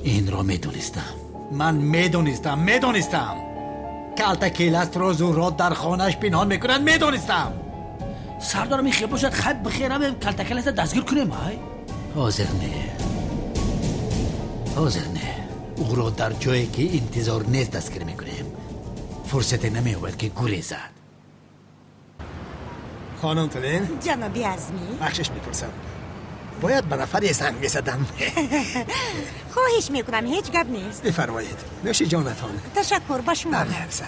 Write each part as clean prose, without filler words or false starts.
این رو من میدونستم کلتکیل است روز و رات در خانهش پنهان میکنن. میدونستم. سردارم این خیلی باشد خیلی بخیرم کلتکیل است دستگیر کنیم. های حاضر نه او رو در جایی که انتظار نیست دستگیر میکنیم. فرصت نمی‌یابد که گوری زد. خانم تلین جنابی عزمی بخشش میپرسم باید به نفر سنگ میزدم. خواهش میکنم هیچ گپ نیست. بفرمایید نوش جانتان. تشکر با شما. بله حرسن.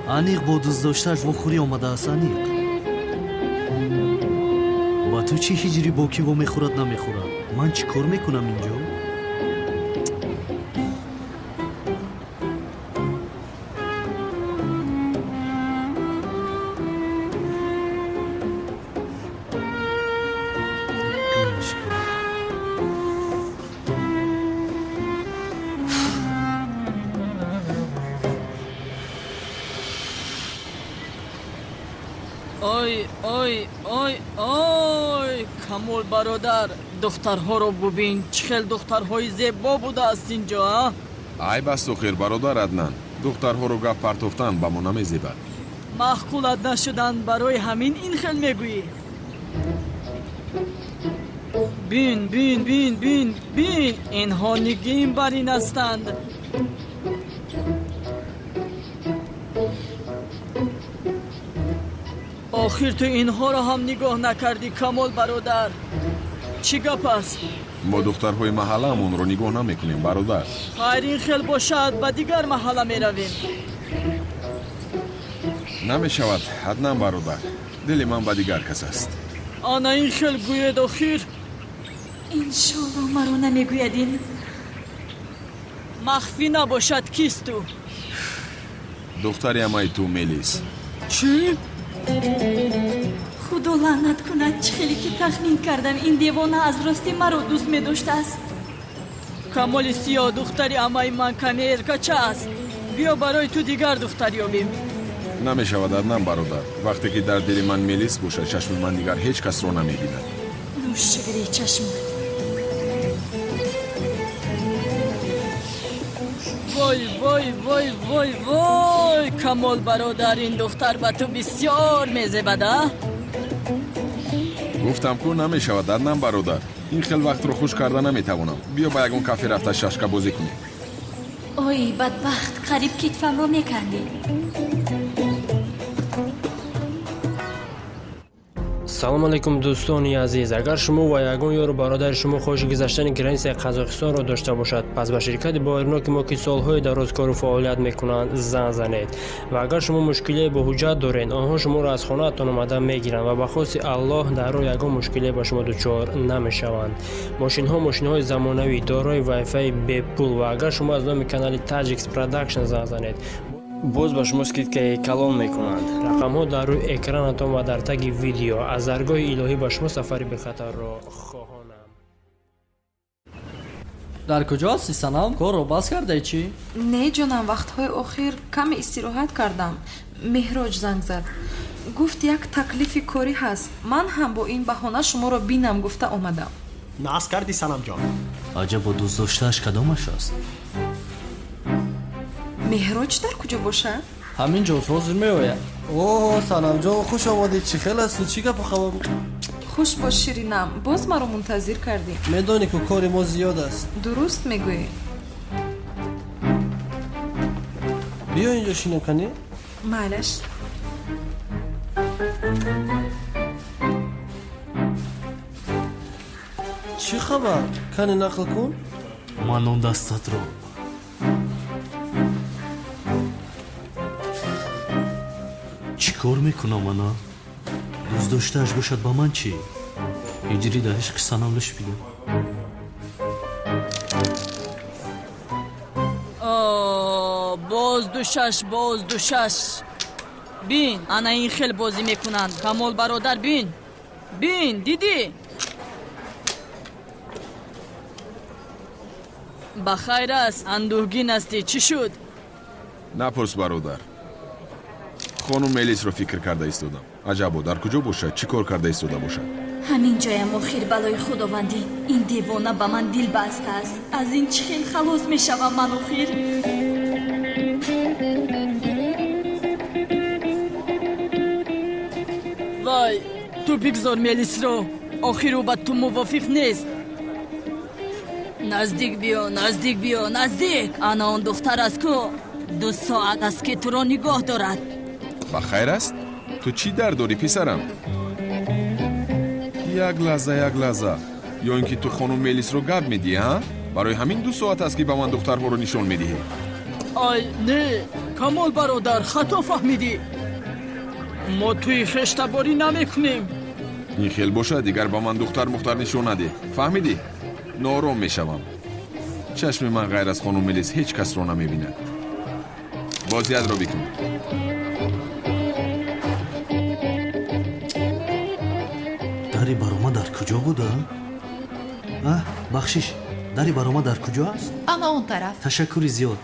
انیق با دوست داشتهش و خوری آمده است. انیق با تو چی هجری با کی و میخورد نمیخورد؟ من چی کار میکنم اینجا؟ آی کامل برادر دخترها رو ببین چه دخترهای زیبا بوده است اینجا. ای بس خیر برادر عدنان دخترها رو گپ پرتافتن با ما نمیزیبد. معقولت نشدن برای همین این خیل میگویی. بین اینها نگین بر این هستند. آخر تو اینها را هم نگاه نکردی کامل برادر. چی گپ است؟ ما دخترهای محلمون رو نگاه نمیکنیم برادر. خیر این خیل باشد به دیگر محله میرویم. نمیشود عدنان برادر دل من به دیگر کس است. آنا این خیل گوید آخر انشالله مرا نمیگویدین. مخفی نباشد کیست تو؟ دختری امای تو میلیس. چی؟ خدا لعنت کند چخیلی که تخمین کردم این دیوانه از راستی مرا دوست می داشته است. کامل سیاه دختری امای من کنیر کچه است. بیا برای تو دیگر دختری یابیم. نمیشود عدنان برادر وقتی که در دل من میلیس باشد چشم من دیگر هیچ کس رو نمیبیند. نوش شگری چشم. وای کامل برادر این دختر به تو بسیار میزبده. گفتم که نمیشود عدنان برادر این خیلی وقت رو خوش کرده نمیتوانم. بیا با یکون کافی رفته ششکه بازی کنیم. اوی بدبخت قریب کتفم رو میکندی. سلام علیکم دوستانی عزیز. اگر شما و یگان یار برادر شما خواهش گذشتن گرنس قزاقستان را داشته باشد پس به شرکت بایرناک ما که سالهای دراز کار و فعالیت میکنند زنگ زنید و اگر شما مشکلی با حجت دارین آنها شما را از خانه‌تان آمده میگیرند و به خواست الله در راه یگان مشکلی با شما دچار نمیشوند. ماشین‌های زمانوی دارای وای فای به پول و اگر شما از نام کانال تاجیکس پروداکشن زنگ زنید باز به شما سکید که کلام میکنند. رقم ها در روی اکرانتان و در تگ ویدیو. از درگاه الهی به شما سفری به خطر را خواهانم. در کجا هستی سنم؟ کار رو باز کرده چی؟ نه جانم وقتهای اخیر کم استراحت کردم. مهراج زنگ زد گفت یک تکلیف کاری هست. من هم با این بهانه شما را بینم گفته آمدم. ناز کردی سنم جان. عجب با دوست داشتهش کدامش است؟ مهراج در کجا باشه؟ همین جا حاضر میآید. اوه سنم جان خوش آمدید. چی خیلی است و چی گپ خبر؟ خوش باش شیرینم باز مرا منتظر کردی. میدانی که کار ما زیاد است. درست میگویی. بیا اینجا شینم کنی؟ معلش. چی خبر؟ کنی نقل کن؟ من اون دستت رو چی کار میکنم انا؟ دوست داشتهش باشد با من چی؟ هجری ده عشق سنم لش بیدم. باز دو شش بین انا این خیل بازی میکنند. کمال برادر بین. بین دیدی؟ بخیر است. اندوهگین هستی. چی شد؟ نپرس برادر. خانم ملیس رو فکر کرده ایستادم. عجبا در کجا باشد؟ چی کار کرده ایستاده باشد؟ همین جایم آخر بلای خداوندی. این دیوانه به من دل بسته است. از این چه خیل خلاص میشوم من آخر. وای تو بگذار ملیس رو. آخر او با تو موافق نیست. نزدیک بیا نزدیک بیا نزدیک. انا آن دختر است که 2 ساعت است که تو را نگاه دارد. بخیر است؟ تو چی در داری پسرم؟ یک لحظه یا اینکه تو خانم ملیس رو گپ میدی ها؟ برای همین 2 ساعت است که به من دخترها رو نشون میدی. آی نه کمال برادر خطا فهمیدی. ما توی خشتباری نمیکنیم. این خیل باشه دیگر با من دختر نشون نده. فهمیدی؟ نارام میشوم. چشم من غیر از خانم ملیس هیچ کس رو نمیبیند. بازیت رو بکن. داری برام در کجا بوده؟ بخشش داری برام در کجا است؟ اما اون طرف. تشکری زیاد.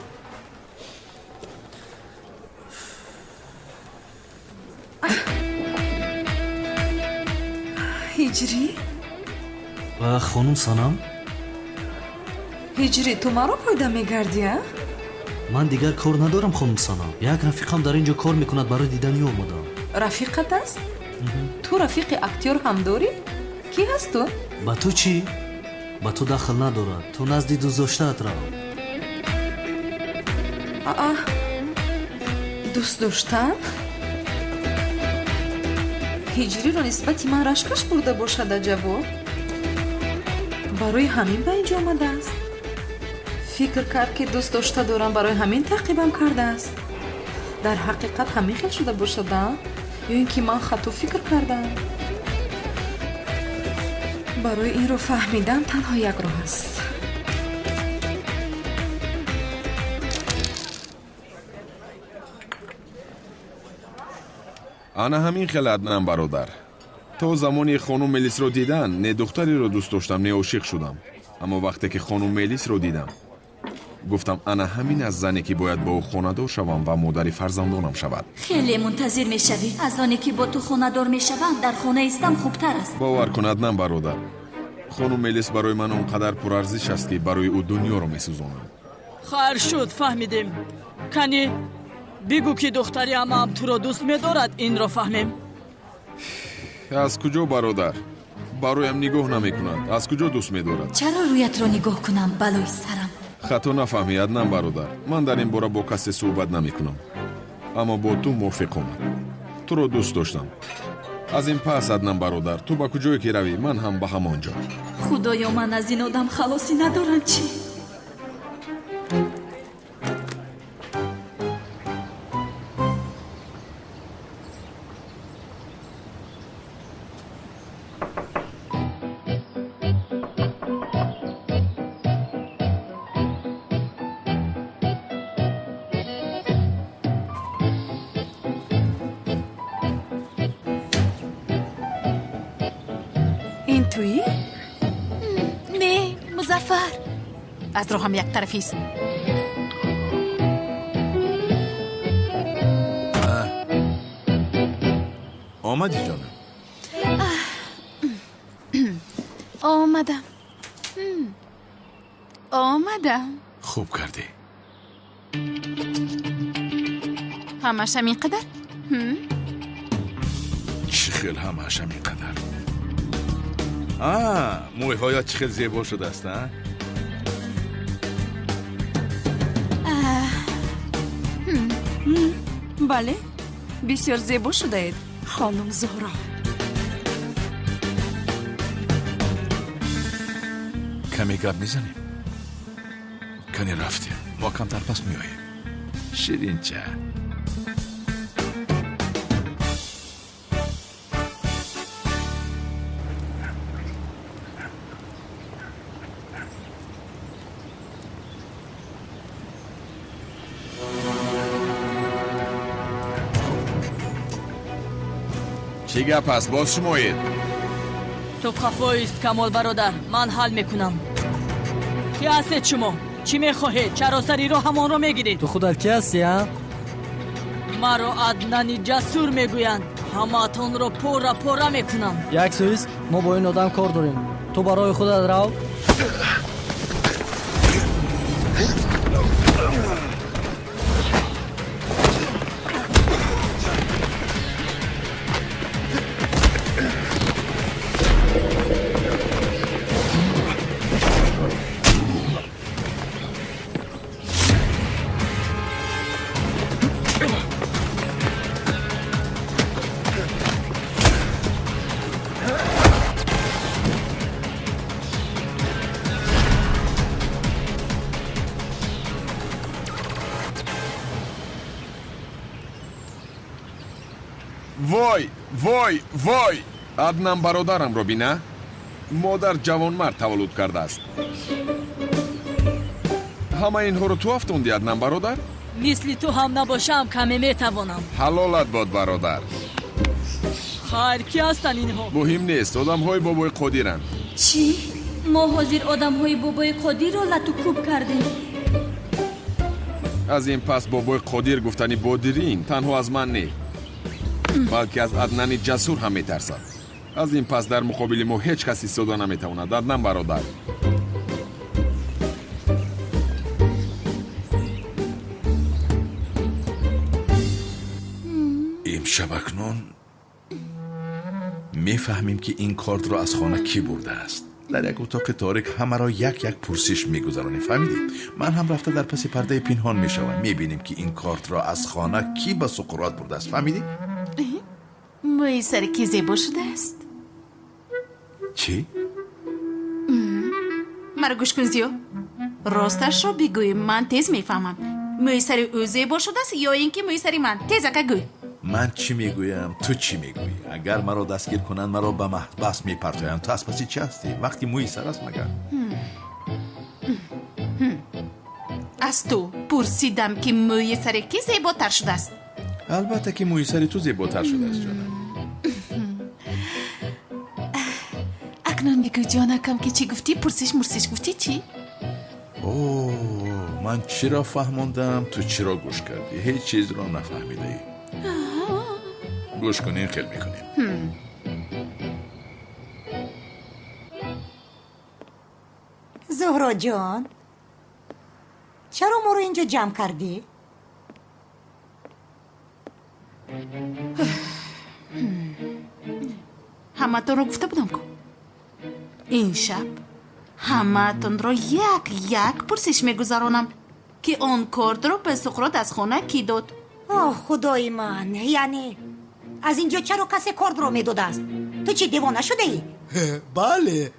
هجری؟ خانم سانم؟ هجری تو مرا پیدا میگردی ها؟ من دیگر کار ندارم خانم سانم. یک رفیقم در اینجا کار میکند برای دیدنی آمدم. رفیقت است؟ تو رفیق اکتور هم داری؟ کی هست تو؟ با تو چی؟ با تو دخل ندارد. تو نزدی دوست داشته‌ات را. دوست داشتن؟ هجری رو نسبتی من رشکش برده باشد عجبا. برای همین به اینجا آمده است. فکر کرد که دوست داشته دارم برای همین تعقیبم کرده است. در حقیقت همین خیل شده باشد یا اینکه من خطا فکر کردم. برای این رو فهمیدن تنها یک راه است. انا همین خیل عدنم برادر. تا زمانی خانم ملیس رو دیدن نه دختری رو دوست داشتم نه عاشق شدم. اما وقتی که خانم ملیس رو دیدم گفتم انا همین از زنی که باید با او خانه‌دار شوم و مادر فرزندانم شود. خیلی منتظر میشوی. از آنی که با تو خانه‌دار میشوم در خانه ایستم خوبتر است. باور کن عدنم برادر. خانم ملیس برای من اونقدر پرارزش است که برای او دنیا رو میسوزانم. خیر شد فهمیدیم. کنی بگو که دختری هم تو را دوست می‌دارد. این را فهمیم. از کجا برادر؟ برایم نگاه نمی‌کند. از کجا دوست می‌دارد؟ چرا رویت را نگاه کنم بلای سرم؟ خطا نفهمی عدنم برادر. من در این باره با کسی صحبت نمی‌کنم. اما با تو موافقم. تو رو دوست داشتم. از این پس عدنم برادر تو با کجایی که روی من هم به همانجا. خدایا من از این آدم خلاصی ندارم چی؟ این تویی؟ نه مظفر. از رو هم یک طرفی است. آمدی جانم. آمدم. خوب کردی. همش هم این قدر؟ چی خیل همش هم این قدر؟ موی هایت چی خیل زیبا شده است ها؟ بله بسیار زیبا شده اید خانم زهرا. کمی گپ میزنیم. کنی رفتیم ما کمتر پس میاییم. شیرین چه؟ چی گپ است باز شمایید؟ تو قفایست کمال برادر، من حل میکنم. کی هستید شما؟ چی میخواهید؟ چرا سری رو همان رو میگیرید؟ تو خودت کی هستی ها؟ مرا عدنانی جسور میگویند. همتون رو پورا میکنم. یک سویس ما با این آدم کار داریم. تو برای خودت رو. وای аднан бародарамро бина модар ҷавонмард таваллуд кардааст. ҳама инҳоро ту афтондӣ аднан бародар? мисли ту ҳам набошам каме метавонам. ҳалолат бод бародар. хайр ки ҳастанд инҳо? муҳим нест, одамҳои бобои қодиранд. чӣ мо ҳозир одамҳои бобои қодирро латукуб кардем? аз ин пас бобои қодир гуфтани бодирин танҳо аз ман не, балки аз аднани ҷасур ҳам метарсад. аз ин пас дар муқобили мо ҳеҷ кас истода наметавонад. аднан бародар. имшаб акнун мефаҳмем ки ин кортро аз хона кӣ бурда аст. дар як утоқи торик ҳамаро як пурсиш мегузаронем. фаҳмидем? ман ҳам рафта дар паси пардаи пинҳон мешавам. мебинем ки ин кортро аз хона кӣ ба суқурот бурдааст. фаҳмидем? موی سر کی زیبا شده است؟ چی؟ مرا گوش کن زیو. راستش رو بگوی، من تیز میفهمم. موی سر او زیبا شده است یا اینکه موی سر من؟ تیز اکا گوی. من چی میگویم تو چی میگویی؟ اگر مرا دستگیر کنند مرا به محبس میپرتایند. تو از پسی چی هستی؟ وقتی موی سر است مگر؟ از تو پرسیدم که موی سر کی زیباتر شده است؟ البته که موی سر تو زیباتر شده است جانم. اکنون بگو جانکم که چی گفتی؟ پرسش مرسش گفتی چی؟ اوه من چی را فهموندم تو چی را گوش کردی؟ هیچ چیز را نفهمیده ای. گوش کنین خیل میکنیم. زهرا جان چرا ما رو اینجا جمع کردی؟ همه تون رو گفته بودم که این شب همه تون رو یک پرسش میگذارونم که آن کارد رو به سقراط از خونه کی داد. آه خدای من، یعنی از اینجا چرا کسی کارد رو میداد است؟ تو چی دیوانه شده ای؟ بله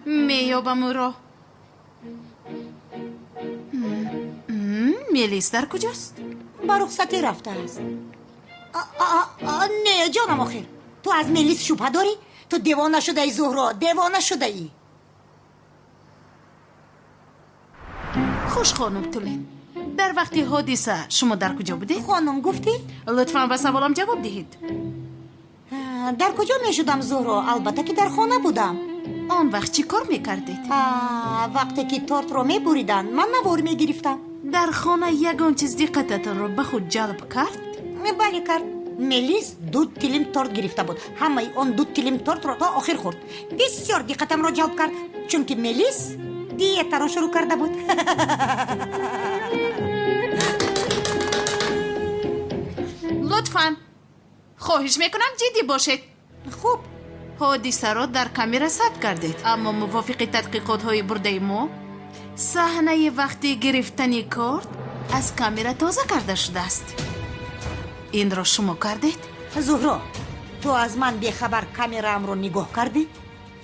میابم او را. میلیس در کجاست؟ با رخصتی رفته است. نه جانم آخر، تو از میلیس شبه داری؟ تو دیوانه شده ای زهرا، دیوانه شده ای. خوش خانم تولین، در وقتی حادثه شما در کجا بودید؟ خانم گفتی؟ لطفاً به سوالم جواب دهید. در کجا می شدم زهرا؟ البته که در خانه بودم. آن وقت چی کار میکردید؟ وقتی که تورت رو میبریدن من نوار میگرفتم. در خانه یگان چیز دقتتان رو به خود جلب کرد؟ بله کرد. میلیس 2 تیلیم تورت گرفته بود. همه اون 2 تیلیم تورت رو تا آخر خورد. بسیار دقتم رو جلب کرد چون که میلیس دیت رو شروع کرده بود. لطفاً خواهش میکنم جدی باشید. خوب. حادثه را در کامera ثبت کردید، اما موافق تحقیقات های برده ما صحنه وقتی گرفتن کارت از کامera تازه کرده شده است. این را شما کردید؟ زهرا تو از من بیخبر کامرام رو نگاه کردی؟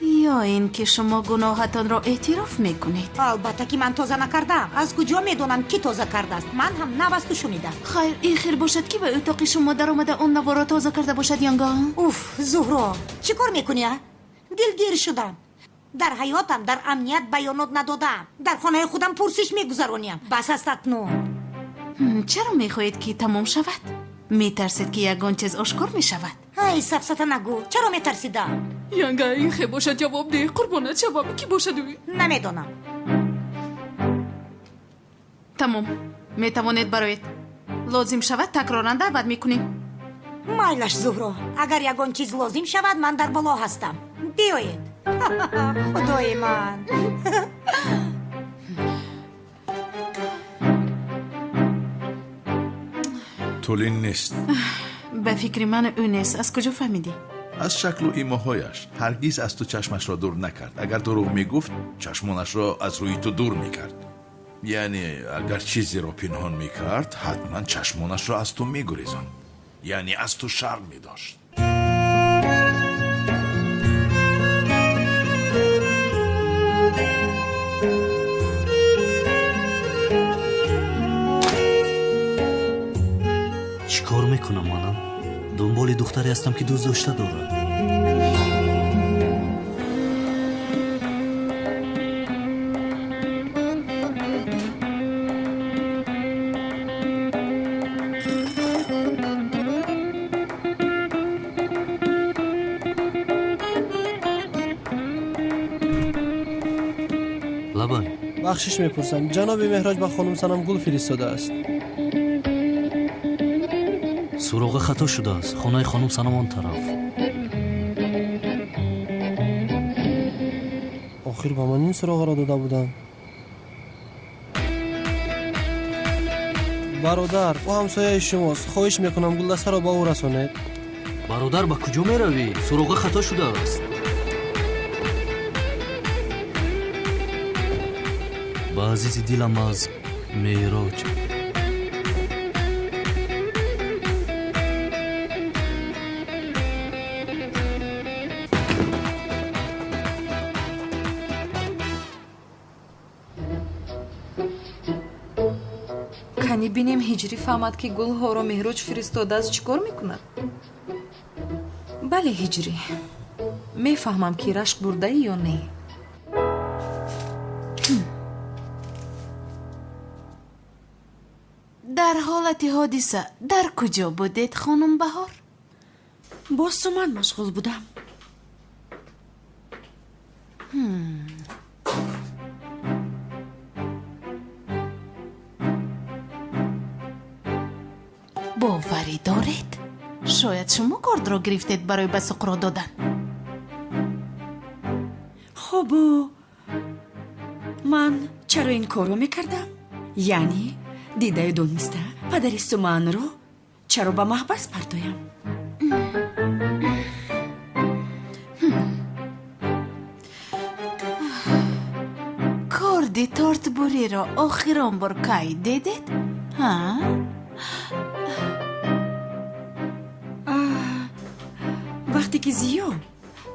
یا این که شما گناهتان را اعتراف میکنید؟ البته که من تازه نکردم. از کجا میدونم کی تازه کرده است؟ من هم نوستو شنیدم. خیر این خیر باشد که به اتاق شما در آمده اون نوار را تازه کرده باشد یانگاه. اوف زهرا چی کار میکنی؟ دلگیر شدم. در حیاتم در امنیت بیانات ندادم. در خانه خودم پرسش میگذرانیم. بس است اکنون. چرا میخواهید که تمام شود؟ میترسید که یگان چیز آشکار میشود. ای سفسطه نگو، چرا میترسیده؟ ینگه این خیلی باشد جواب ده. قربانت شوم. کی باشد اوی؟ نمیدونم. تمام. میتوانید برایید. لازم شود تکرارن دعوت میکنیم. مایلش زهرا، اگر یگان چیز لازم شود من در بالا هستم. بیایید. خدای من. طولین نیست. به فکر من او نیست. از کجا فهمیدی؟ از شکل و ایماهایش هرگز از تو چشمش را دور نکرد. اگر دروغ میگفت چشمانش را از روی تو دور میکرد. یعنی اگر چیزی را پنهان میکرد حتما چشمانش را از تو میگریزاند. یعنی از تو شرم میداشت. چیکار میکنم منم؟ دنبال دختری هستم که دوست داشته دارم. لبای بخشش میپرسم جناب مهراج با خانم سنم گل فرستاده است. سراغ خطا شده است. خانه خانم سنم آن طرف. آخر با من این سراغ را داده بودم. برادر او همسایه شماست. خواهش میکنم گلدسته را با او رسانید. برادر به کجا میروی؟ سراغ خطا شده است. با عزیز دلم از مهراج. کنی بینیم هجری فهمد که گل ها را مهراج فرستاده است چیکار میکنه؟ بله هجری میفهمم که رشق برده ای یا نه. در حالت حادثه در کجا بودید خانم بهار؟ باز من مشغول بودم. باوری دارید؟ شاید شما کارد را گرفتید برای به سقراط دادن. خب من چرا این کار رو میکردم؟ یعنی دیده دونسته پدر سومن رو چرا به محبس پرتایم؟ کارد تارت بوری را آخران بار کی دیدید؟ ها؟ وقتی که زیاد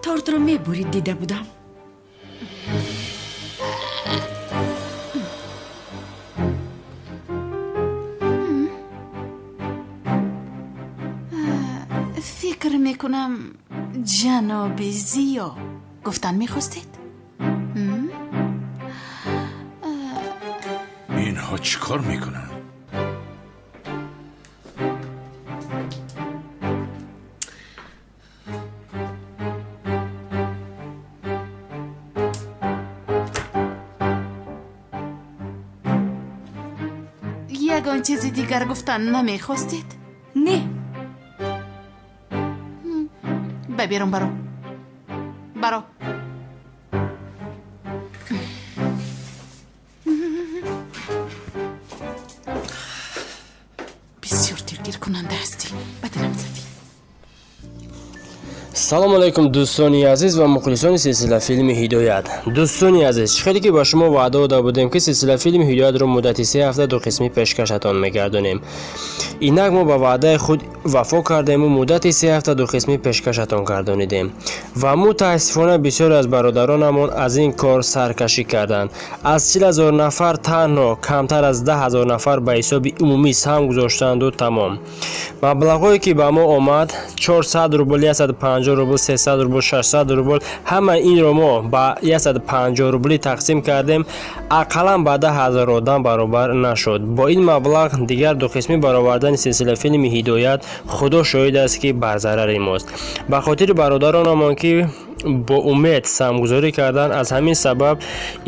تارت رو میبرید دیده بودم. فکر میکنم جناب زیا گفتن میخواستید؟ اینها چیکار میکنن؟ یگان چیزی دیگر گفتن نمیخواستید؟ نه. ببیرم برو بسیار دلگیر کننده هستی. بدنم زدی. سلام علیکم دوستانی عزیز و مخلصان سلسله فیلم هدایت. دوستانی عزیز خیلی که با شما وعده داده بودیم که سلسله فیلم هدایت رو مدت 3 هفته 2 قسمی پیشکشتان میگردونیم. اینک ما با وعده خود вафо кардему муддати 3 ҳафта дуқисмӣ пешкашатон гардонидем ва мутаассифона бисёре аз бародаронамон аз ин кор саркашӣ карданд. аз 40,000 нафар танҳо камтар аз 10,000 нафар ба ҳисоби умумӣ саҳм гузоштанду тамом. маблағҳое ки ба мо омад 400 рубл, 150 рубл, 300 рубл, 600 рубл, ҳама инро мо ба 150 рублӣ тақсим кардем. ақаллан ба 10,000 одам баробар нашуд. бо ин маблағ дигар дуқисмӣ баровардани силсилафилми ҳидоят худо шоҳид аст ки бар зарари мост. ба хотири бародаронамон ки бо умед самгузорӣ карданд, аз ҳамин сабаб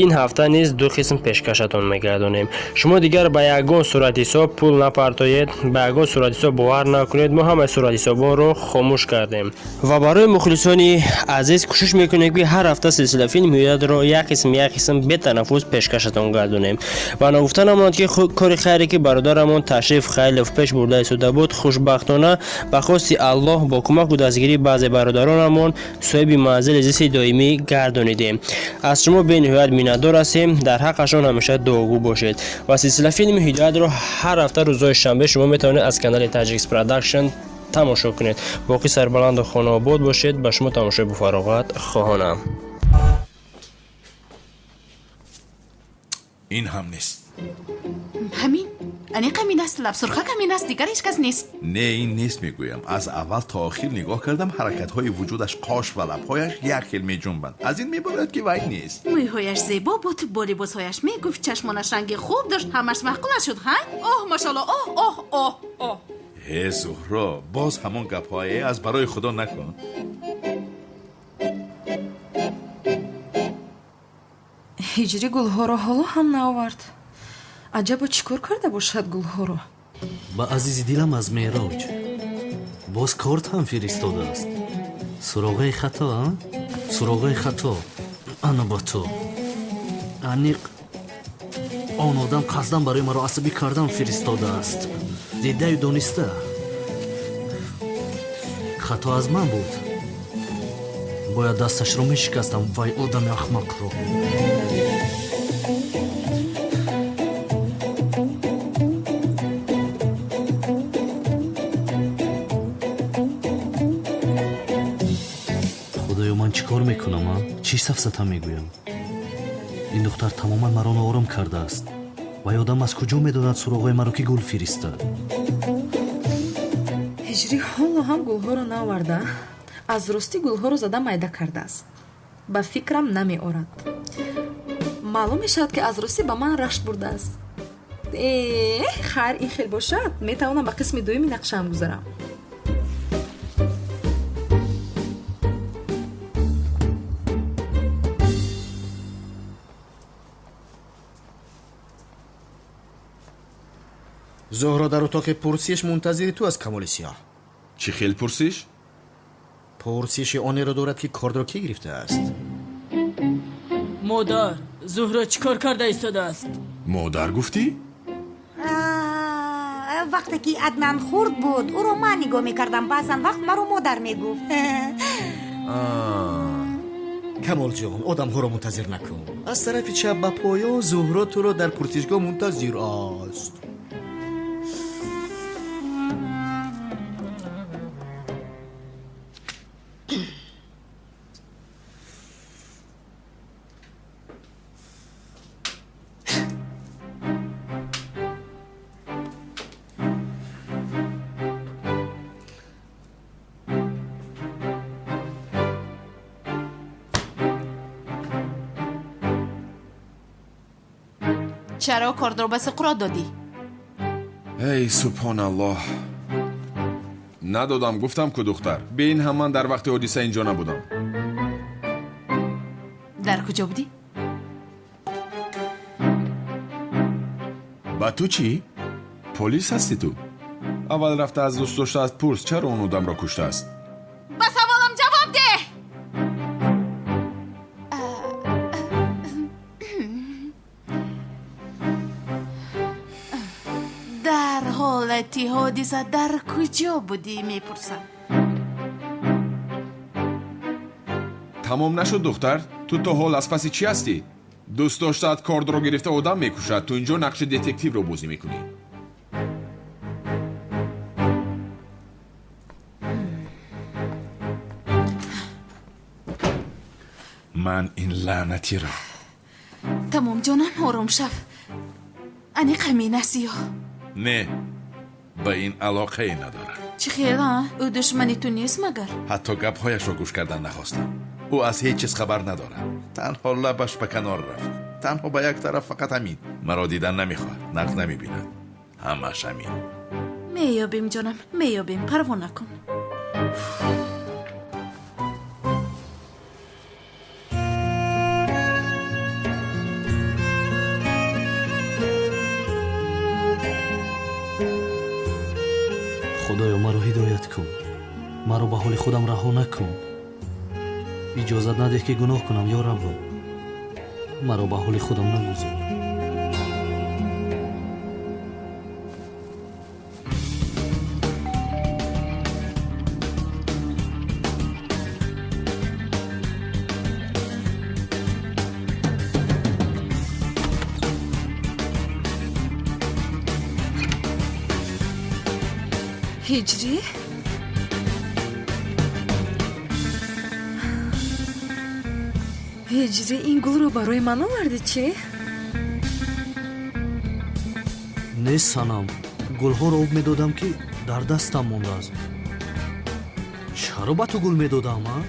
ин ҳафта низ 2 қисм пешкашатон мегардонем. шумо дигар ба ягон суратҳисоб пул напартоед, ба ягон суратҳисоб бовар накунед. мо ҳамаи суратҳисобонро хомӯш кардем ва барои мухлисони азиз кӯшиш мекунем ки ҳар ҳафта силсилафилми ҳидоятро як қисм бетанаффус пешкашатон гардонем. ва нагуфта намонад ки кори хайре ки бародарамон ташриф хайле пеш бурда истода буд, хушбахтона ба хости аллоҳ бо кӯмаку дастгирии баъзе бародаронамон соҳиби манзили зисти доимӣ гардонидем. аз шумо бениҳоят миннатдор ҳастем. дар ҳаққашон ҳамеша дуогӯ бошед. ва силсилафилми ҳидоятро ҳар ҳафта рӯзҳои шанбе шумо метавонед аз канали Точики Production тамошо кунед. боқӣ сарбаланду хонаобод бошед. ба шумо тамошои буфароғат хоҳонам. ин ҳам нест. ҳамин ани камин аст, лабсурха камин аст, дигар ҳеч кас нест. не ин нест мегӯям. аз аввал то охир нигоҳ кардам, ҳаракатҳои вуҷудаш qosh ва лабҳояш як хел меҷунбанд. аз ин мебояд ки вай нест. мӯйҳояш зебо буд, бо либосҳояш мегуфт, чашмонаш ранги хуб дошт, ҳамаш маъқулаш шуд. ҳа оҳ машалло, оҳ. ҳе зуҳро, боз ҳамон гапҳое, аз барои худо накун. ҳиҷри гулҳоро ҳоло ҳам наовард. аҷаба чӣ кор карда бошад гулҳоро? ба азизи дилам аз мероҷ боз корт ҳам фиристодааст. суроғаи хато, суроғаи хато. ана ба то аниқ он одам қасдан барои маро асабӣ кардан фиристодааст. дидаю дониста хато аз ман буд. бояд дасташро мешикастам вай одами ахмақро. худоё ман чӣ кор мекунам? чӣ сафсата мегӯям? ин духтар тамоман маро ноором кардааст. вай одам аз куҷо медонад суроғаи маро ки гул фиристад? ҳиҷри ҳоло ҳам гулҳоро наоварда? аз ростӣ гулҳоро зада майда кардааст. ба фикрам намеорад. маълум мешавад ки аз ростӣ ба ман рашк бурдааст. хайр ин хел бошад, метавонам ба қисми дуюми нақшаам гузарам. зуҳро дар утоқи пурсиш мунтазири ту аст, камоли сиёҳ. чӣ хел пурсиш? пурсиши онеро дорад ки кордро ки гирифтааст. модар, зуҳра чӣ кор карда истодааст? модар гуфтӣ? вақте ки аднан хурд буд, ӯро ман нигоҳ мекардам, баъзан вақт маро модар мегуфт. камолҷон, одамҳоро мунтазир накун. аз тарафи чап ба поён зуҳро туро дар пурсишгоҳ мунтазир аст. чаро кордро ба суқрот додӣ? эй субҳоналлоҳ, надодам. гуфтам ку духтар, беин ҳам ман дар вақти ҳодиса инҷо набудам. дар куҷо будӣ? ба ту чӣ? полис ҳастӣ ту? аввал рафта аз дӯст доштаат пурс, чаро он одамро куштааст? ба саволам ҷавоб де! дар ҳолати ҳодиса дар куҷо будӣ мепурсам? тамом нашуд духтар? ту то ҳол аз паси чӣ ҳастӣ? дӯст доштаат кордро гирифта одам мекушад, ту инҷо нақши детективро бозӣ мекунӣ. من این لعنتی را تمام جانم آرام شو. انی قمین است یا نه، به این علاقه ای ندارم. چی خیلی؟ او دشمنی تو نیست مگر؟ حتی گپ‌هایش را گوش کردن نخواستم. او از هیچ چیز خبر ندارد. تنها لبش به کنار رفت. تنها به یک طرف فقط همین. مرا دیدن نمیخواد، نقد نمیبیند. همش همین. میابیم جانم، میابیم، پروا نکن. خدایا مرا هدایت کن. مرا به حال خودم رها نکن. اجازت نده که گناه کنم یا رب. مرا به حال خودم نگذار. هجری؟ هجری این گل رو برای من آوردی چی؟ نه سنم، گلها رو آب میدادم که در دستم مونده است. چرا به تو گل میدادم؟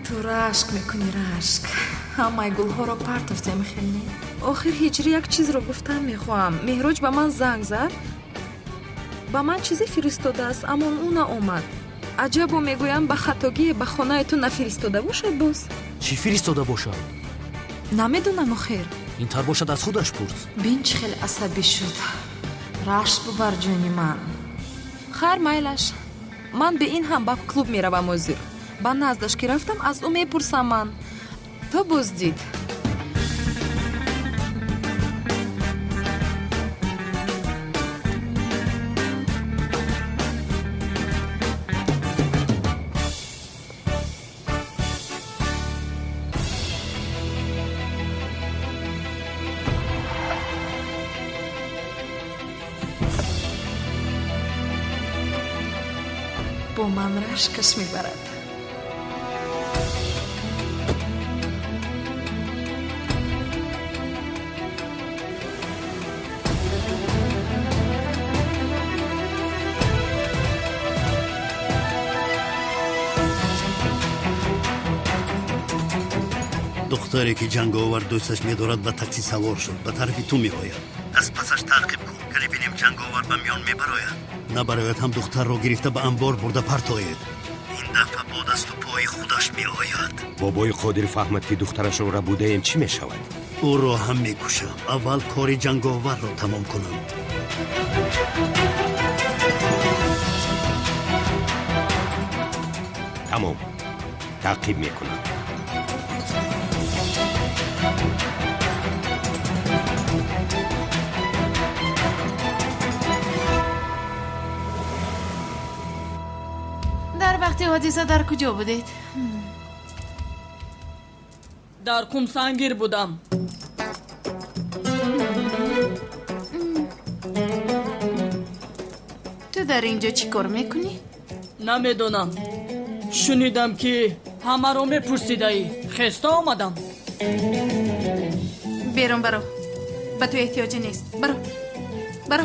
تو رشک میکنی رشک. همه گلها رو پرتافته میخونی. آخر هجری یک چیز رو گفتم میخوام. مهراج به من زنگ زد. با من چیزی فرستاده است اما او نآمد. عجبا میگویم به خطاگی به خانه تو نفرستاده باشد باز. چی فرستاده باشد؟ نمیدونم آخر. این طور باشد از خودش پرس. بین چه خیلی عصبی شد. رشک ببر جونی من. خیر میلش. من به این هم با کلوب میروم حضور. با نزدش که رفتم از او میپرسم من. تو بازدید. با من رشکش میبرد. دختری که جنگاور دوستش می‌دارد و تاکسی سوار شد به طرف تو می‌آید. از پسش تعقیب کن که ببینیم جنگاور به میان میبراید. نبراید هم دختر را گرفته به انبار برده پرتاید. این دفعه با دست و پای خودش می‌آید. بابای قادر فهمد که دخترش را بوده ایم چی می‌شود؟ او را هم می‌کشم. اول کار جنگاور را تمام کنم. تمام. تعقیب میکنم. در وقتی حادثه در کجا بودید؟ در قمسنگیر بودم. تو در اینجا چی کار میکنی؟ نمیدونم. شنیدم که همه رو میپرسیدی. خسته آمدم. بیرون برو. به تو احتیاجی نیست. برو. برو.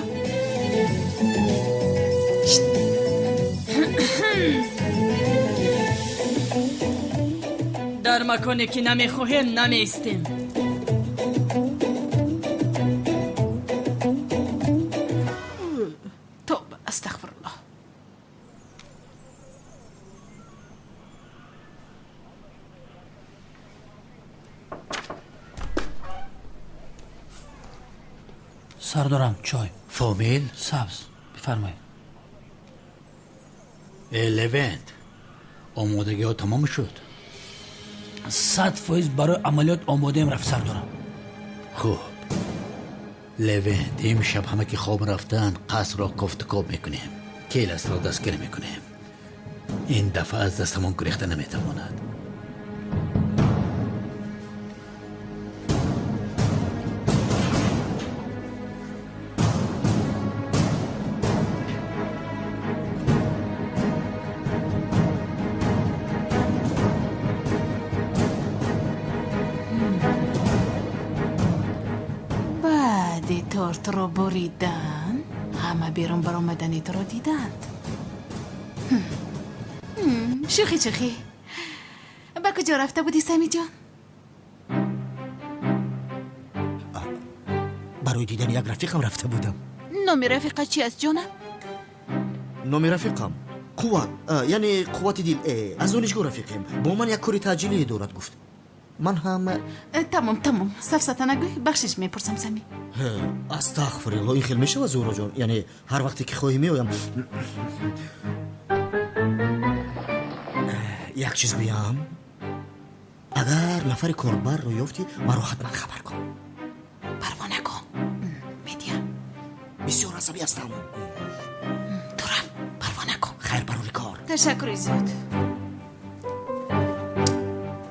در مکانی که نمیخواهیم نمیستیم. توبه استغفرالله. سردارم چای. فامیل سبز بفرمایید. لوند آمادگی ها تمام شد. 100% برای عملیات آماده ایم رفت سردارم. خوب لوند امشب همه که خواب رفتن قصر را کافتکاب میکنیم. کیلس را دستگیر میکنیم. این دفعه از دستمون گریخته نمیتواند. کارت رو بریدن همه بیرون برآمدنیت رو دیدند. شوخی شوخی. با کجا رفته بودی سمی جان؟ برای دیدن یک رفیقم رفته بودم. نام رفیقت چی است جانم؟ نام رفیقم قوت، یعنی قوت دیل. از دانشگاه رفیقیم. با من یک کاری تاجیلی دارد گفت. من هم تمام سفسطه نگوی، بخشش میپرسم سمی. استغفرالله، این خیلی میشه زهرا جان. یعنی هر وقتی که خواهی میایم یک چیز بیام. اگر نفر کاربر رو یافتی مرا حتما خبر کن. پروا نکن. میدیم. بسیار عصبی هستم. تو رفت پروا نکن. خیر برای کار. تشکر زیاد.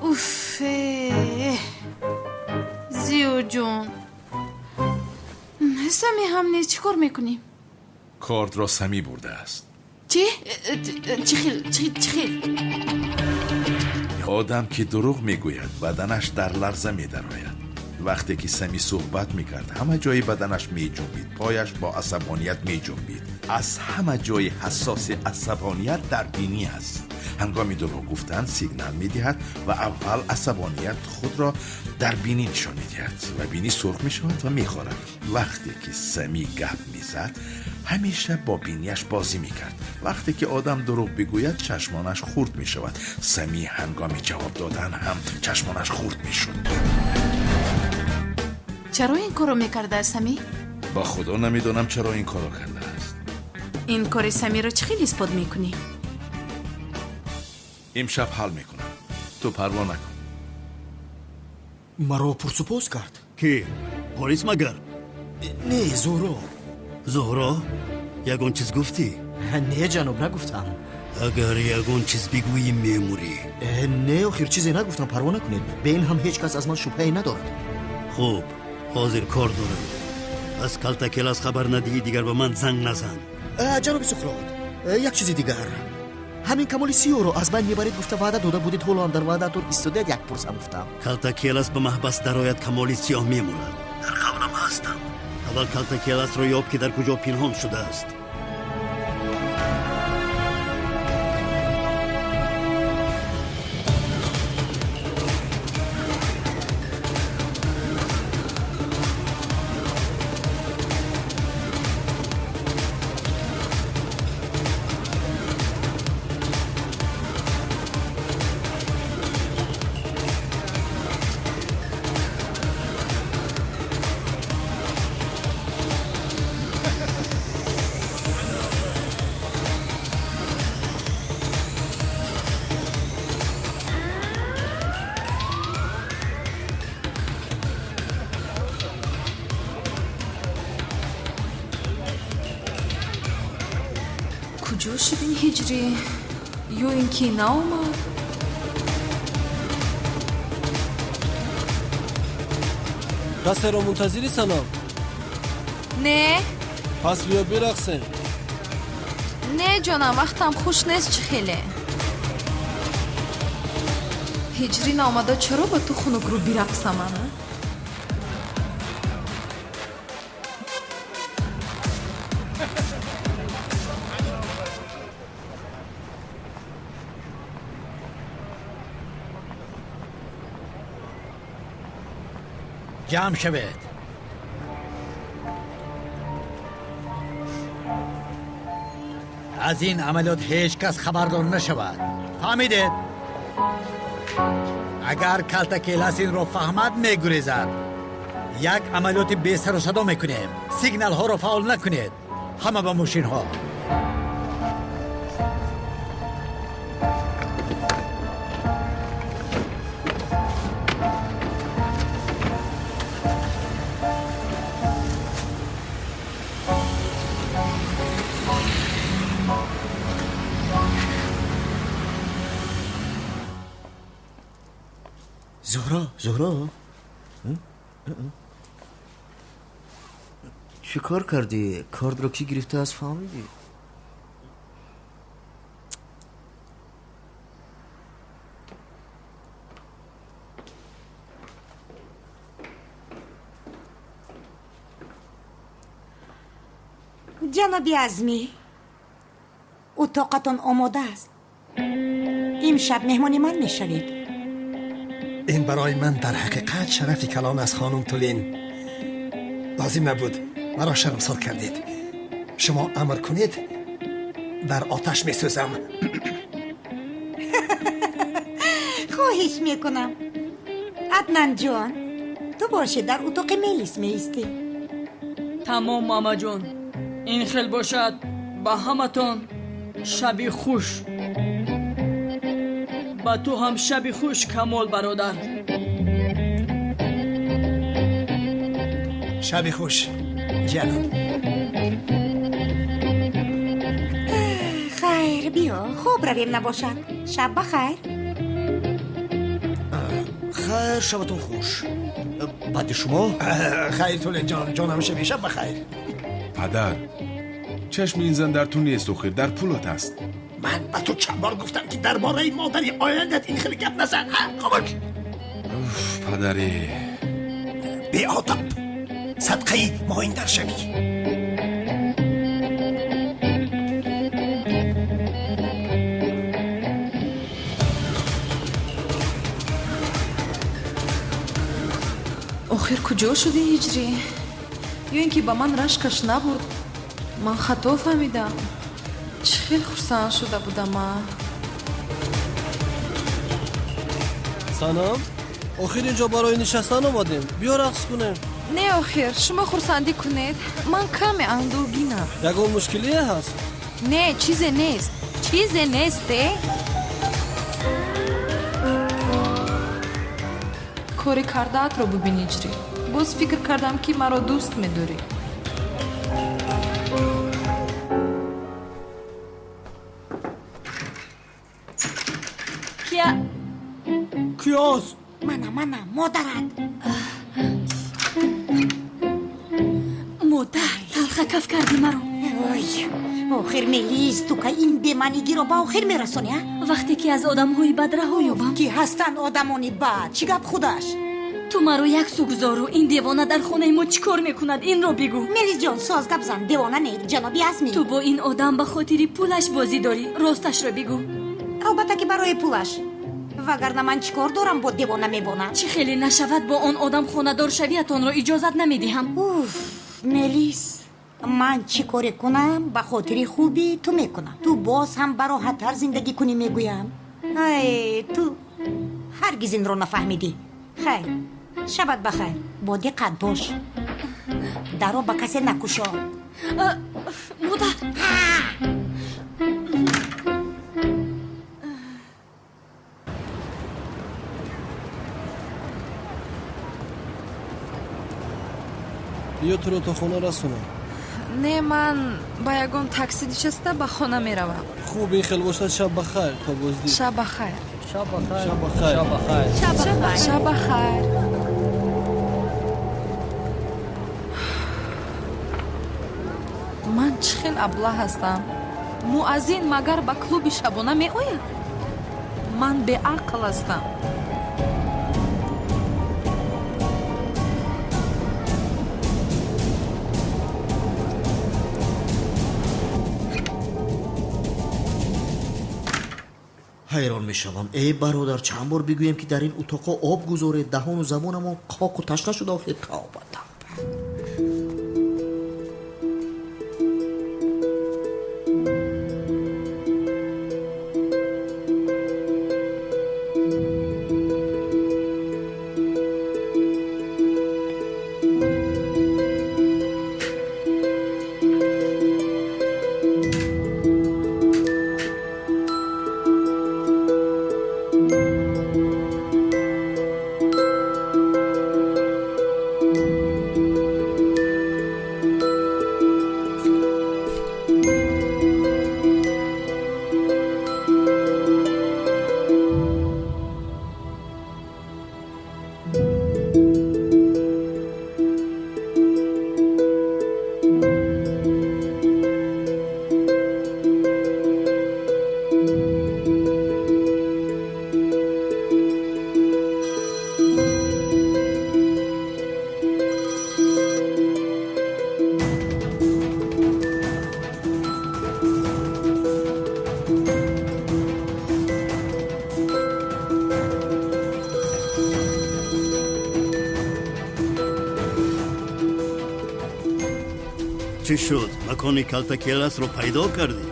اوف زیو جون، سمی هم نیست. چی کار میکنیم؟ کارت را سمی برده است. چی؟ چی خیل؟ آدم که دروغ میگوید بدنش در لرزه میدراید. وقتی که سمی صحبت میکرد همه جای بدنش میجنبید. پایش با عصبانیت میجنبید. از همه جای حساس عصبانیت در بینی است. هنگامی دروغ گفتن سیگنال میدهد و اول عصبانیت خود را در بینی نشان میدهد و بینی سرخ میشود و میخورد. وقتی که سمی گپ میزد همیشه با بینیش بازی میکرد. وقتی که آدم دروغ بگوید چشمانش خورد میشود. سمی هنگامی جواب دادن هم چشمانش خورد میشد. چرا این کارو میکرده سمی؟ با خدا نمیدونم چرا این کارو کرده است. این کار سمی رو چه خیلی اثبات میکنی؟ امشب حل میکنم. تو پروا نکن. مرا پرسپوز کرد. کی؟ پلیس مگر؟ نه زهرا. زهرا؟ یگون چیز گفتی؟ نه جناب نگفتم. اگر یگون چیز بگویی میموری. نه آخر چیزی نگفتم، پروا نکنید. به این هم هیچ کس از من شبهه‌ای ندارد. خوب حاضر کار دارم. از کلتا کلاس خبر ندهی دیگر به من زنگ نزن. جناب سقراط، یک چیزی دیگر. همین کمال سیو رو از بین میبرید گفته وعده داده بودید، حالا هم در وعده‌تون ایستادید. یک پرسم گفتم کلتا کلاس به محبس درآید کمال سیاه میمورد. در خبرم هستم. اول کلتا کلاس رو یاب که در کجا پنهان شده است. کجا شد این هجری؟ یا اینکه ناومد؟ دست را منتظری سلام؟ نه پس بیا برقصیم. نه جانم، وقتم خوش نیست. چه خیلی هجری نامده. چرا با تو خونک رو برقصم منه؟ جمع شوید. از این عملیات هیچ کس خبردار نشود. فهمیدید؟ اگر کلتا کلاس این رو فهمد میگریزد. یک عملیات بی سر و صدا میکنیم. سیگنال ها رو فعال نکنید. همه با ماشین ها. زهرا چی کار کردی؟ کارت رو کی گرفته از فهمیدی؟ جنابی عزمی اتاقتان آماده است. امشب مهمانی من میشوید. این برای من در حقیقت شرفی کلام از خانم تولین. لازم نبود مرا شرمسار کردید. شما امر کنید در آتش میسوزم. خواهش میکنم. عدنان جان تو باشه در اتاق ملیس میستی. تمام ماما جون این خیل باشد با همتون شبی خوش. با تو هم شبی خوش کمال برادر. شبی خوش جانم. خیر بیا خوب رویم نباشد. شب بخیر. خیر شبتون خوش. بعد شما خیر تولین جان جانم شبی شب بخیر. پدر چشم این زن در تو نیست و خیر در پولات است. من به تو چند بار گفتم که درباره مادری آیندت این خیلی گپ نزن. خاموش. پدری بی آداب صدقه ما این در شوی. آخر کجا شدی هجری؟ یا اینکه با من رشکش نبود؟ من خطا فهمیدم. چه خیلی خرسند شده بودم من. سلام. آخر اینجا برای نشستن آمدیم. بیا رقص کنیم. نه آخر شما خرسندی کنید. من کم اندوگینم. یگان مشکلی هست؟ نه چیزی نیست. چیزی نیسته؟ کاری کردت رو ببین هجری. باز فکر کردم که مرا دوست می‌داری. کیاست؟ منم مادرت. مادر تلخه کف کردی مرا. آخر ملیس تو که این بیمانگی رو با آخر میرسونی. وقتی که از آدم های بد رها یابم. کی هستن آدمانی بد؟ چی گپ خودش؟ تو مرا یک سوگذار و این دیوانه در خونه ما چیکار میکند این رو بگو. ملیس جان ساز گپ زن. دیوانه نه جنابی عزمی. تو با این آدم به خاطر پولش بازی داری. راستش رو بگو. البته که برای پولش. وگرنه من چیکار دارم با دیوانه میبونم؟ چی خیلی نشود با آن آدم خانه دار شویتان را اجازت نمیدهم. ملیس من چی کاری کنم به خاطر خوبی تو میکنم. تو باز هم براحت‌تر زندگی کنی میگویم. ای تو هرگز این رو نفهمیدی. خیر شبت بخیر. با دقت باش در رو به کسی نکشا. مادر بیا تو رو تا خونه رسونم. نه من با یگان تاکسی نشسته به خانه میروم. خوب این خیلی باشد. شب بخیر تا بازدید. شب بخیر. شب بخیر. شب بخیر. شب بخیر. شب بخیر. من چه خیلی ابله هستم. مؤذین مگر به کلوب شبانه می آید؟ من بی عقل هستم. حیران میشوم. ای برادر چند بار بگویم که در این اتاق آب گذاره. دهان و زبانم خاک و تشنه شده. آخر توبه. چی شد؟ مکان کلتا کلاس رو پیدا کردی؟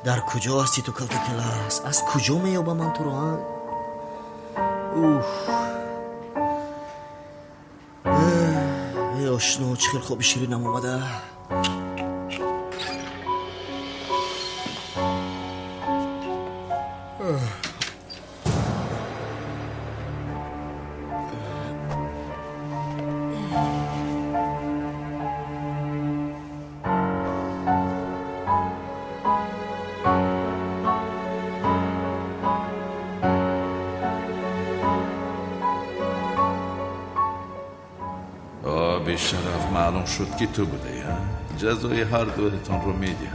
در کجا هستی تو کلتا کلاس؟ از کجا میابم من تو رو ها؟ ای آشنا چقدر خواب شیرینم اومده. بیشرف معلوم شد که تو بوده ها؟ جزای هر دوتان رو میدیم.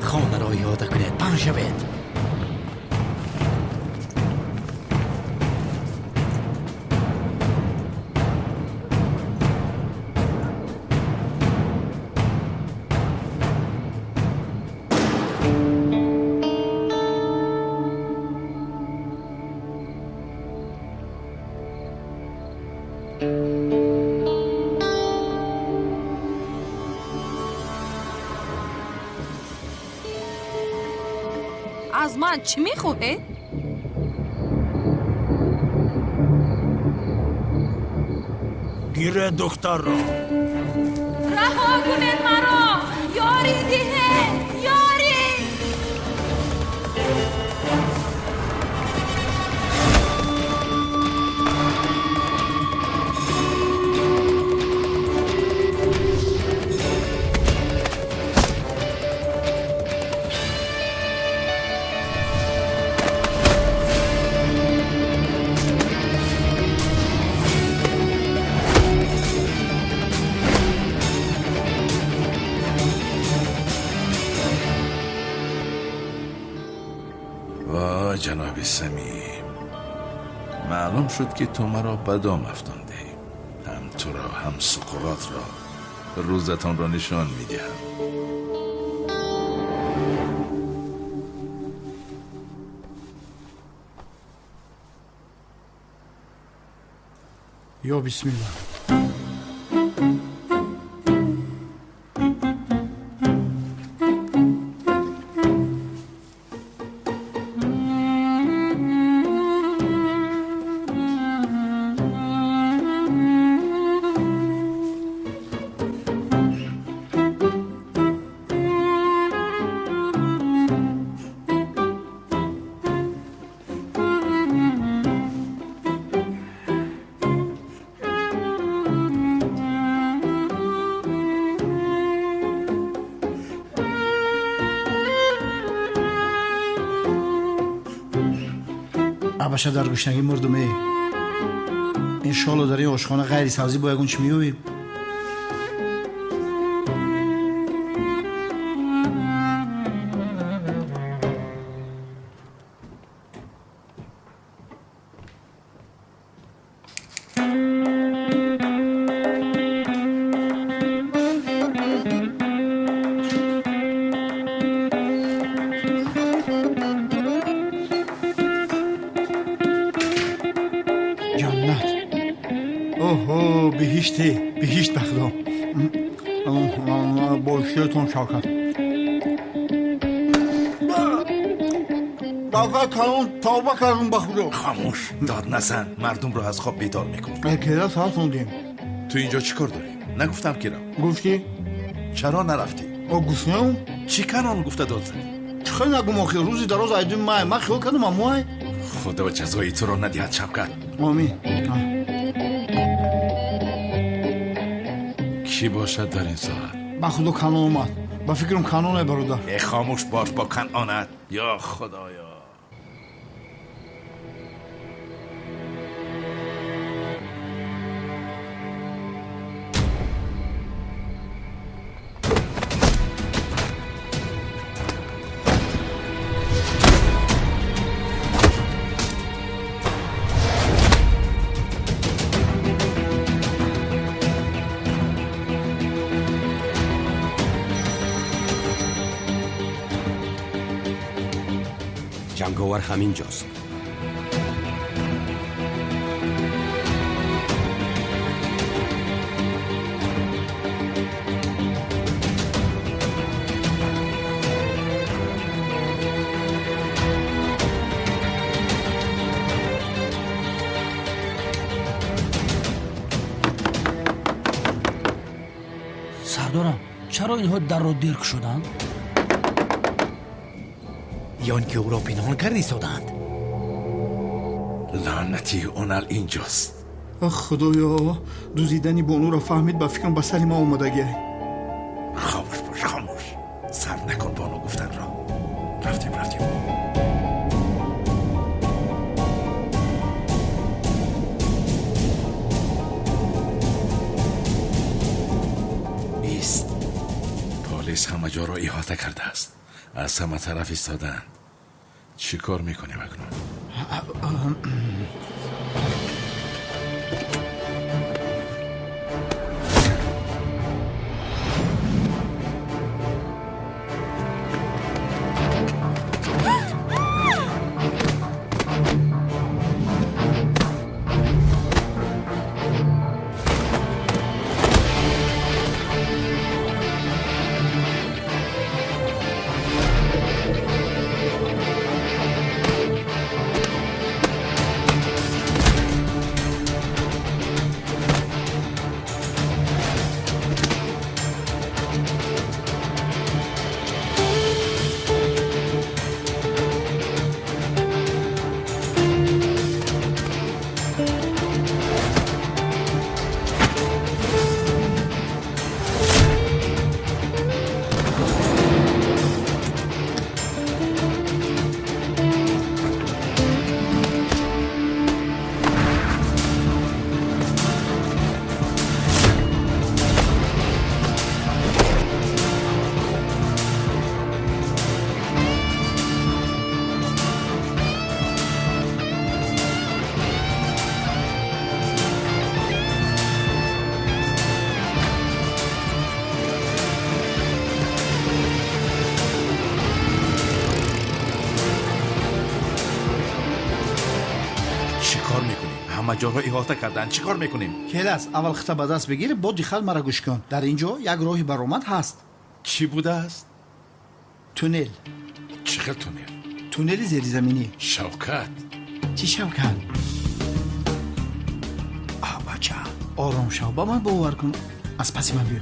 خانه را یاد کنید پنج شوید. از من چی میخواهی؟ گیره دختر را رها کنید مرا. یاری دیه یاری. جناب سمیم، معلوم شد که تو مرا بدام افتانده. هم تو را هم سقراط را روزتان را نشان میدهم. یا بسم الله. ابشه در گشنگی مردمه. انشالله در این آشخانه غیر سبزی با یگون چی میویم. بهشت بخدام. باشیتون شاکر داغا کلون توبه کردم بخدا. خاموش داد نزن، مردم رو از خواب بیدار میکن. کلاس هستوندیم. تو اینجا چی کار داری؟ نگفتم که رو. گفتی؟ چرا نرفتی؟ گفتم؟ چی کنان گفته داد زنی؟ خیلی نگم آخی روزی دراز ایدیم من خیال کردم اموای. خدا جزایی تو رو ندهد شبکت. آمین. کی باشد در این ساعت؟ با خدا کانون اومد. با فکرم کانونه برادر. خاموش باش با کنانت. یا خدایا. جنگاور همین جاست. سردارم چرا اینها در رو درک شدن؟ یا اینکه او را پنهان کردی سادند. لعنتی اونال اینجاست. خدایا دوزیدنی بانو را فهمید با فکرم به سر ما اومدگی. خاموش باش خاموش. سر نکن بانو گفتن را. رفتیم نیست. پلیس همه جا را احاطه کرده است. از همه طرف ایستادند. چی کار میکنیم اکنون؟ همه جا را احاطه کردن. چی کار میکنیم؟ کلاس اول خطا به دست بگیر با دخل مرا گوش کن. در اینجا یک راهی برآمد هست. چی بوده است؟ تونل. چقدر تونل؟ تونل زیر زمینی. شوکت. چی شوکت؟ بچه آرام شو با من باور کن. از پس من بیا.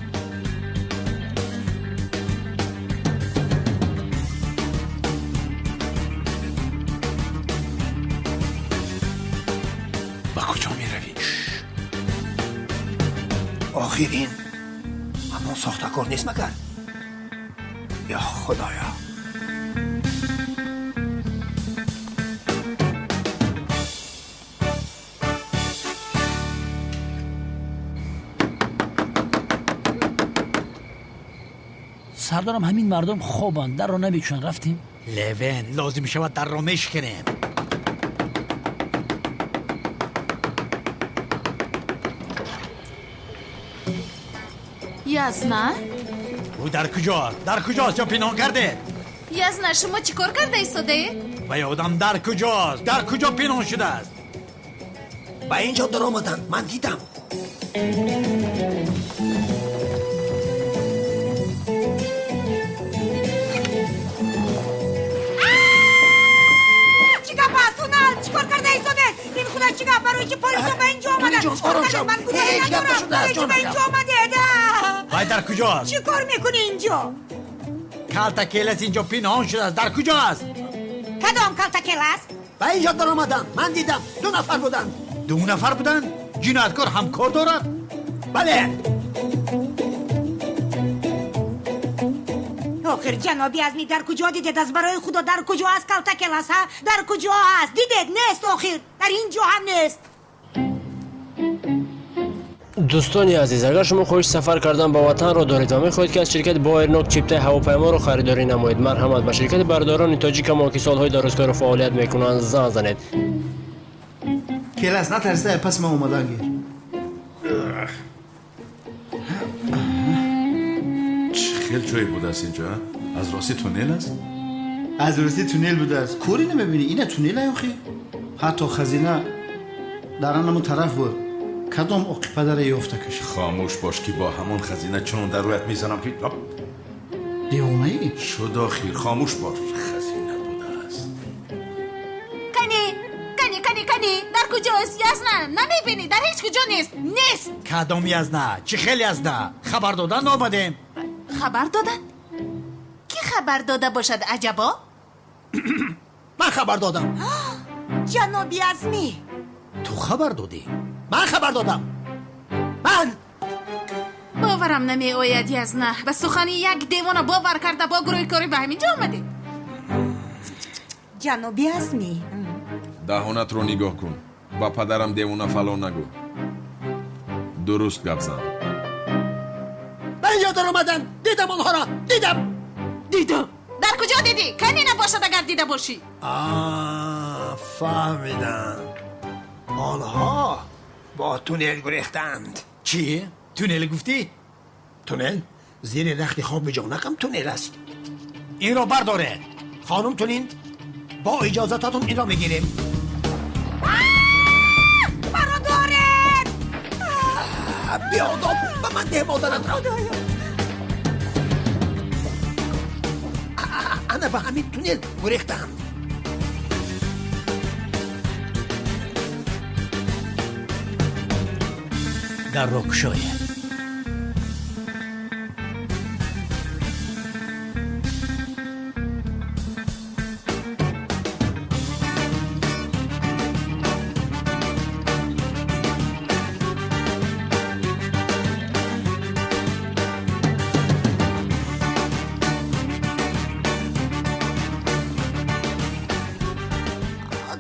آخرین همون ساختکار نیست مگر؟ یا خدایا. سردارم همین مردم خوابند در رو نمیکشن. رفتیم لوین لازم میشود در رو میشکنیم. یزنا؟ او در کجاست؟ در کجاست یا پنهان کرده؟ یزنا شما چیکار کرده ایستاده؟ و یادم در کجاست؟ در کجا پنهان شده است؟ با اینجا در آمدن. من دیدم. چی پلیسا به اینجا آمدن؟ جان آرام شو. من گناهی ندارم. پلیسا به اینجا آمده وای در کجا است؟ چی کار میکنی اینجا؟ کالتکلس اینجا پنهان شده است. در کجا است؟ کدام کالتکلس؟ به اینجا در آمدن. من دیدم 2 نفر بودن. 2 نفر بودن؟ جنایتکار همکار دارد؟ بله. آخر جنابی ازمی در کجا دیدید؟ از برای خدا در کجا است کالتکلس ها؟ در کجا است؟ دیدید؟ نیست آخر. در اینجا هم نیست. دوستانی عزیز، اگر شما خواهش سفر کردن به وطن را دارید و می‌خواهید که از شرکت بایرنوک چیپتای هواپیما را خریداری نمایید، مرحمت به شرکت برداران تاجیک ما که سالهای دراز کار و فعالیت میکنند زنگ زنید. کلاس نترسه پس ما اومدن گیر. چه خیلی جایی بوده است اینجا؟ از راستی تونل است؟ از راستی تونل بوده است. کوری نمیبینی؟ اینه تونل اخی. حتی خزینه در آن طرف بود. کدام اقی پدر یافته کش. خاموش باش که با همون خزینه چون در رویت میزنم که دیوانه ای؟ شد آخیر خاموش باش. خزینه بوده است. کنی در کجاست؟ یزنه نمیبینی؟ در هیچ کجا نیست. کدام یزنه؟ چی خیلی یزنه؟ خبر دادن آمدیم. خبر دادن؟ کی خبر داده باشد عجبا؟ من خبر دادم. جنابی ازمی تو خبر دادی؟ من خبر دادم. من باورم نمی آید یزنه. به سخنی یک دیوانه باور کرده با گروه کاری به همینجا آمده. جنابی ازمی دهانت رو نگاه کن. با پدرم دیوانه فلان نگو. درست گپ زن. به اینجا در آمدن. دیدم اونها را. دیدم. در کجا دیدی؟ کنی نباشد اگر دیده باشی. فهمیدم. آنها با تونل گریختند. چی؟ تونل گفتی؟ تونل؟ زیر رخت خواب جانقم تونل است. این را برداره. خانم تونین با اجازتاتون این را میگیریم. برادرت بیاداب به من ده مادرت را. انا به همین تونل گریختم. در را کشایه.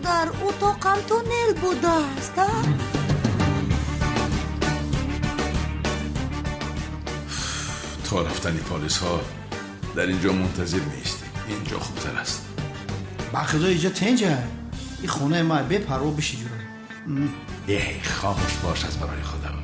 در اتاقم تونل بوده است. تا رفتن پلیس ها در اینجا منتظر نیستیم. اینجا خوبتر است. با خدا اینجا تنجه. این خونه ما بپر و بشی جورا. خاموش باش از برای خدا.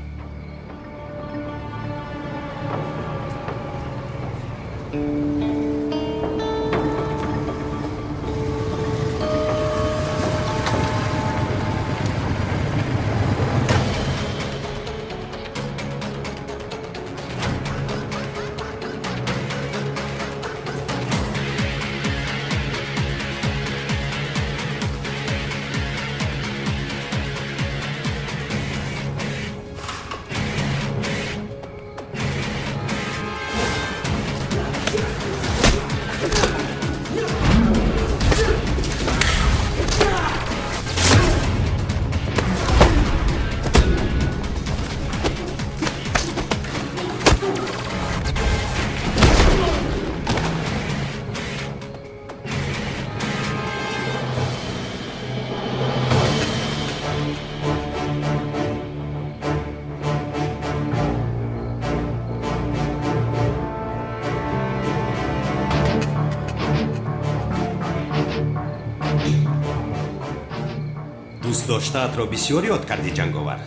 دوست داشته‌ات را بسیار یاد کردی جنگاور.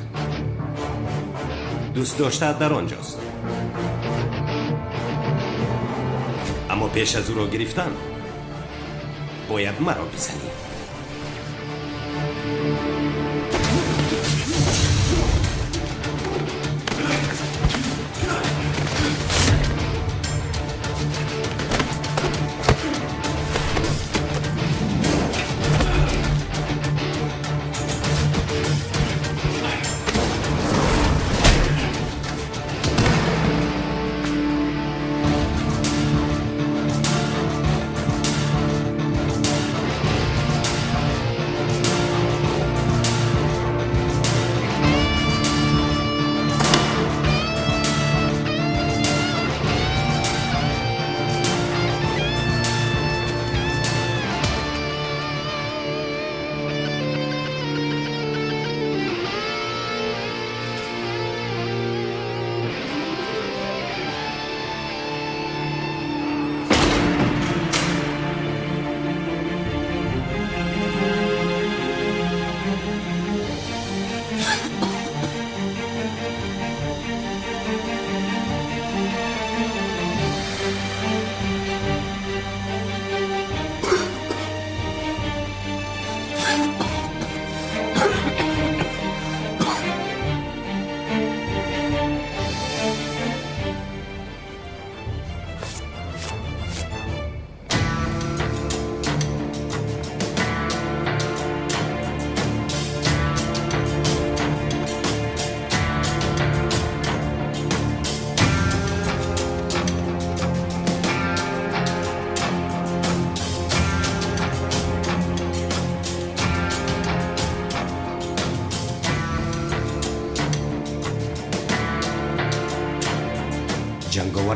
دوست داشته‌ات در آنجاست. اما پیش از او را گرفتن باید مرا بزنی.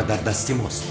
در دست ماست.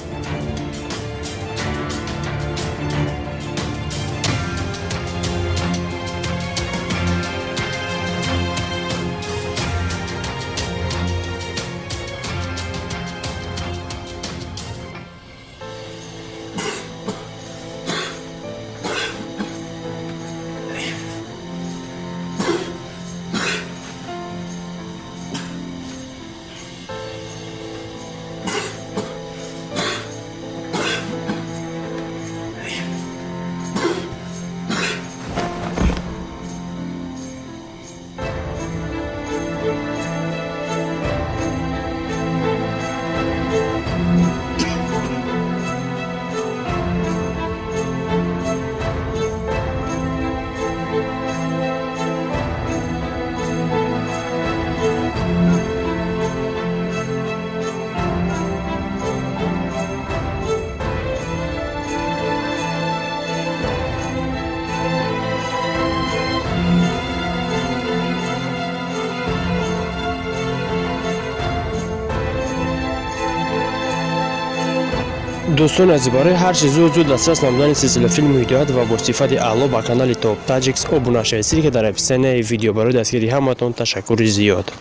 دوستان عزیز، برای هر چیز زود دسترس نمودن سلسله فیلم هیدایت و با صفت اعلا با کانال توپ تاجیکس ابونا شوید که در اپیسن ویدیو برای دستگیری همتون تشکر زیاد.